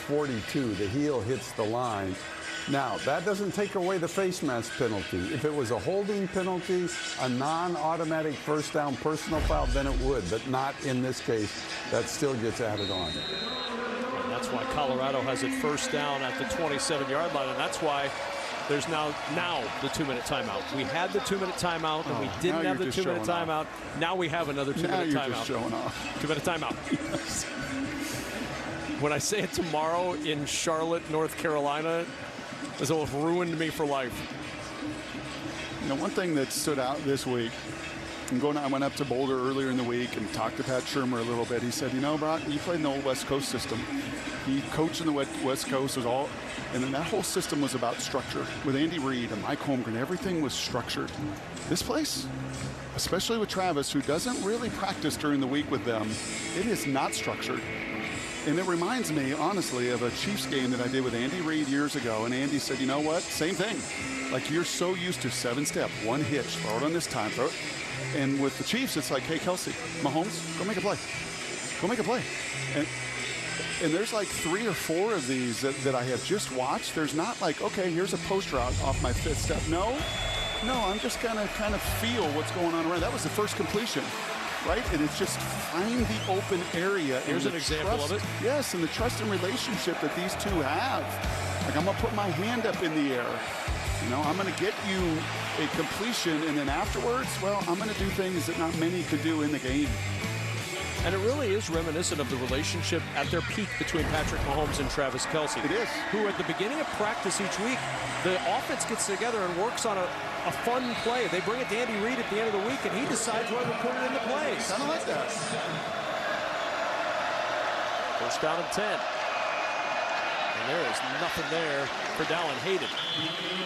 42, the heel hits the line. Now, that doesn't take away the face mask penalty. If it was a holding penalty, a non-automatic first down personal foul, then it would, but not in this case. That still gets added on. And that's why Colorado has it first down at the 27-yard line, and that's why there's now the 2-minute timeout. We had the 2-minute timeout, and we didn't have the 2-minute timeout. Now we have another 2-minute timeout. Now you're just showing off. 2-minute timeout. Yes. When I say it tomorrow in Charlotte, North Carolina, this will have ruined me for life. You know, one thing that stood out this week, I went up to Boulder earlier in the week and talked to Pat Shermer a little bit. He said, you know, Brock, you played in the old West Coast system. He coached in the West Coast, and then that whole system was about structure. With Andy Reid and Mike Holmgren, everything was structured. This place, especially with Travis, who doesn't really practice during the week with them, it is not structured. And it reminds me, honestly, of a Chiefs game that I did with Andy Reid years ago. And Andy said, you know what? Same thing. Like, you're so used to 7-step, one hitch, throw it on this time, throw it. And with the Chiefs, it's like, hey, Kelsey, Mahomes, go make a play. Go make a play. And there's like 3 or 4 of these that I have just watched. There's not like, okay, here's a post route off my 5th step. No, I'm just going to kind of feel what's going on around. That was the first completion. Right? And it's just find the open area. Here's an example of it. Yes, and the trust and relationship that these two have. Like, I'm going to put my hand up in the air. You know, I'm going to get you a completion, and then afterwards, well, I'm going to do things that not many could do in the game. And it really is reminiscent of the relationship at their peak between Patrick Mahomes and Travis Kelce. It is. Who at the beginning of practice each week, the offense gets together and works on a fun play. They bring it to Andy Reid at the end of the week, and he decides whether to put it into plays. Kind of like that. First down and 10. And there is nothing there for Dallin Hayden.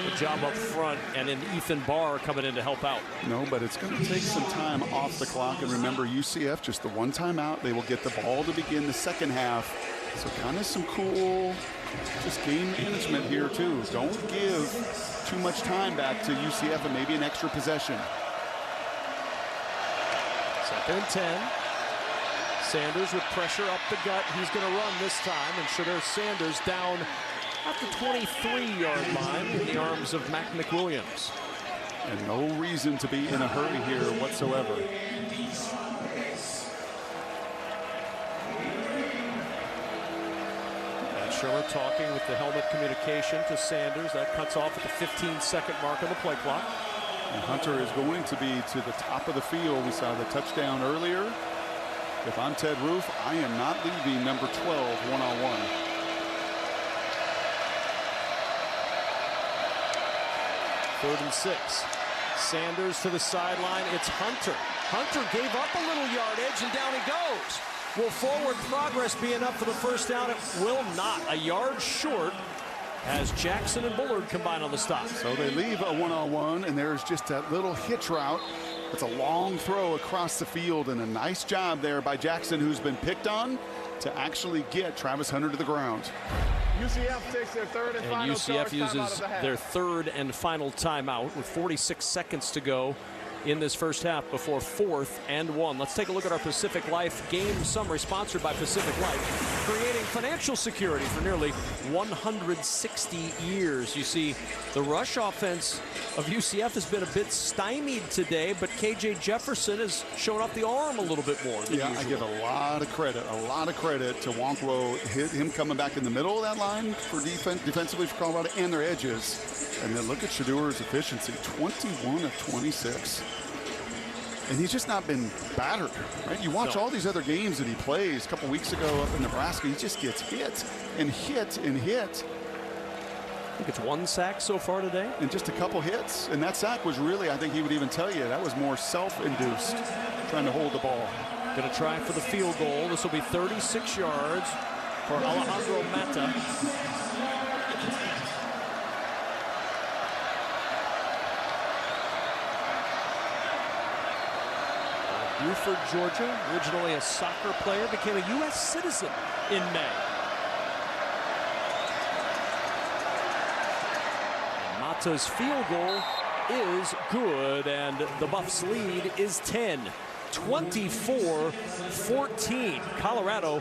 Good job up front, and then Ethan Barr coming in to help out. No, but it's going to take some time off the clock. And remember, UCF, just the one timeout. They will get the ball to begin the second half. So kind of some cool just game management here, too. Don't give too much time back to UCF and maybe an extra possession. 2nd and 10. Sanders with pressure up the gut. He's going to run this time, and Shedeur Sanders down at the 23-yard line in the arms of Mac McWilliams. And no reason to be in a hurry here whatsoever. Shermer talking with the helmet communication to Sanders. That cuts off at the 15-second mark on the play clock. And Hunter is going to be to the top of the field. We saw the touchdown earlier. If I'm Ted Roof, I am not leaving number 12 one-on-one. Third and 6. Sanders to the sideline. It's Hunter. Hunter gave up a little yardage, and down he goes. Will forward progress be enough for the first down? It will not. A yard short as Jackson and Bullard combine on the stop. So they leave a one-on-one, and there's just that little hitch route. It's a long throw across the field, and a nice job there by Jackson, who's been picked on, to actually get Travis Hunter to the ground. UCF takes their third and final UCF uses their third and final timeout with 46 seconds to go in this first half before 4th and 1. Let's take a look at our Pacific Life game summary, sponsored by Pacific Life, creating financial security for nearly 160 years. You see, the rush offense of UCF has been a bit stymied today, but KJ Jefferson has shown off the arm a little bit more than usual. I give a lot of credit to Wonkwo, him coming back in the middle of that line for defensively for Colorado and their edges. And then look at Shadur's efficiency, 21 of 26. And he's just not been battered, right? You watch all these other games that he plays. A couple weeks ago up in Nebraska, he just gets hit and hit and hit. I think it's 1 sack so far today. And just a couple hits. And that sack was really, I think he would even tell you, that was more self-induced, trying to hold the ball. Going to try for the field goal. This will be 36 yards for Alejandro Mata. Buford, Georgia, originally a soccer player, became a U.S. citizen in May. Mata's field goal is good, and the Buffs' lead is 10, 24-14. Colorado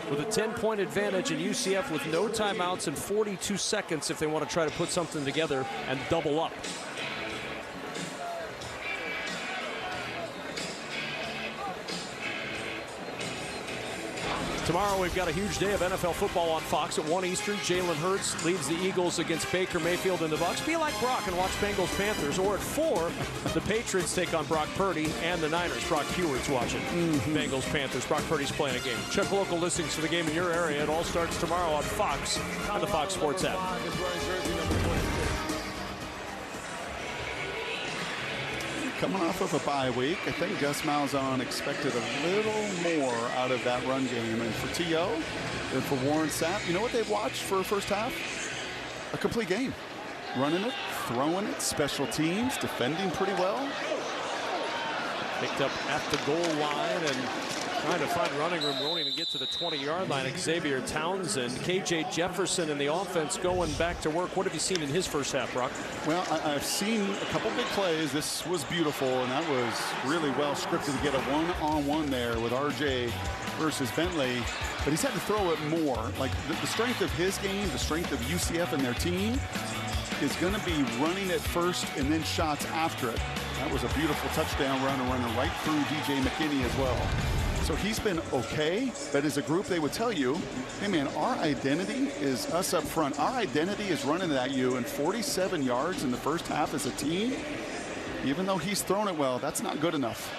with a 10-point advantage, and UCF with no timeouts and 42 seconds if they want to try to put something together and double up. Tomorrow we've got a huge day of NFL football on Fox at 1 Eastern. Jalen Hurts leads the Eagles against Baker Mayfield and the Bucs. Be like Brock and watch Bengals Panthers. Or at 4, the Patriots take on Brock Purdy and the Niners. Brock Hewitt's watching Bengals Panthers. Brock Purdy's playing a game. Check local listings for the game in your area. It all starts tomorrow on Fox and the Fox Sports app. Coming off of a bye week, I think Gus Malzahn expected a little more out of that run game. And for T.O. and for Warren Sapp, you know what they've watched for a first half? A complete game. Running it, throwing it, special teams, defending pretty well. Picked up at the goal line and trying to find running room. Won't even get to the 20-yard line. Xavier Townsend, KJ Jefferson in the offense going back to work. What have you seen in his first half, Brock? Well, I've seen a couple big plays. This was beautiful, and that was really well scripted to get a one-on-one there with RJ versus Bentley. But he's had to throw it more. Like the strength of his game, the strength of UCF and their team is going to be running it first and then shots after it. That was a beautiful touchdown run and running right through DJ McKinney as well. So he's been okay, but as a group, they would tell you, hey man, our identity is us up front. Our identity is running at you, and 47 yards in the first half as a team, even though he's thrown it well, that's not good enough.